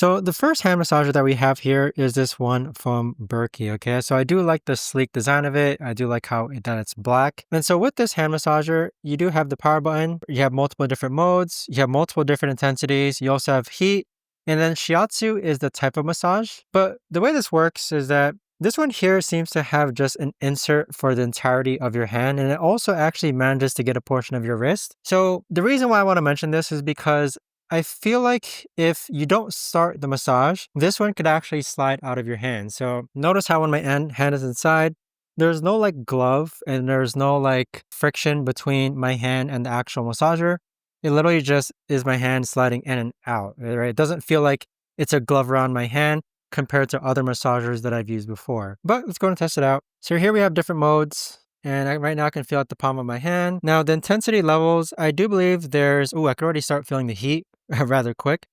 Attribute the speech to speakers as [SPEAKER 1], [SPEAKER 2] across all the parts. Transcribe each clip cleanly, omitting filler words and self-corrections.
[SPEAKER 1] So the first hand massager that we have here is this one from Burrki, okay? So I do like the sleek design of it. I do like that it's black. And so with this hand massager, you do have the power button. You have multiple different modes. You have multiple different intensities. You also have heat. And then shiatsu is the type of massage. But the way this works is that this one here seems to have just an insert for the entirety of your hand, and it also actually manages to get a portion of your wrist. So the reason why I want to mention this is because I feel like if you don't start the massage, this one could actually slide out of your hand. So notice how when my hand is inside, there's no like glove and there's no like friction between my hand and the actual massager. It literally just is my hand sliding in and out, right? It doesn't feel like it's a glove around my hand compared to other massagers that I've used before. But let's go and test it out. So here we have different modes. And right now I can feel it at the palm of my hand. Now the intensity levels, I do believe I could already start feeling the heat rather quick.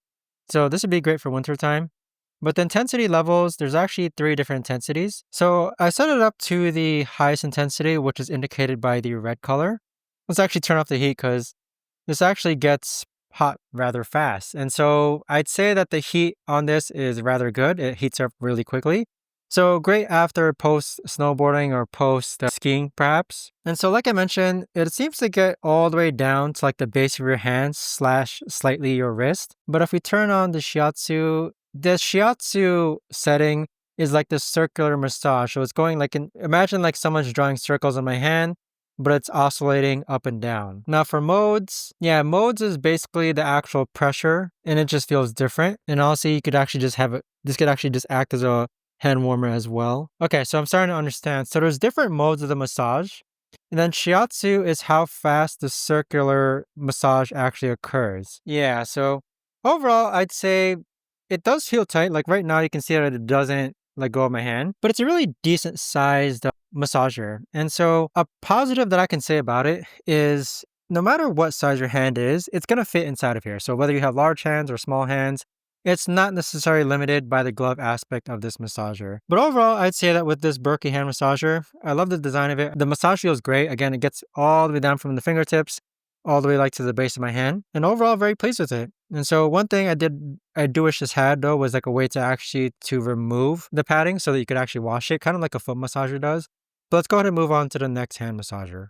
[SPEAKER 1] So this would be great for winter time. But the intensity levels, there's actually 3 different intensities. So I set it up to the highest intensity, which is indicated by the red color. Let's actually turn off the heat because this actually gets hot rather fast. And so I'd say that the heat on this is rather good. It heats up really quickly. So great after post snowboarding or post skiing perhaps. And so like I mentioned, it seems to get all the way down to like the base of your hand / slightly your wrist. But if we turn on the shiatsu setting is like the circular massage. So it's going imagine like someone's drawing circles on my hand, but it's oscillating up and down. Now for modes, modes is basically the actual pressure and it just feels different. And also you could actually just this could actually just act as a hand warmer as well. Okay, so I'm starting to understand. So there's different modes of the massage. And then shiatsu is how fast the circular massage actually occurs. Yeah, so overall, I'd say it does feel tight. Like right now, you can see that it doesn't let go of my hand, but it's a really decent sized massager. And so a positive that I can say about it is no matter what size your hand is, it's going to fit inside of here. So whether you have large hands or small hands, it's not necessarily limited by the glove aspect of this massager. But overall, I'd say that with this Burrki hand massager, I love the design of it. The massage feels great. Again, it gets all the way down from the fingertips, all the way like to the base of my hand. And overall, very pleased with it. And so one thing I do wish this had though, was like a way to remove the padding so that you could actually wash it, kind of like a foot massager does. But let's go ahead and move on to the next hand massager.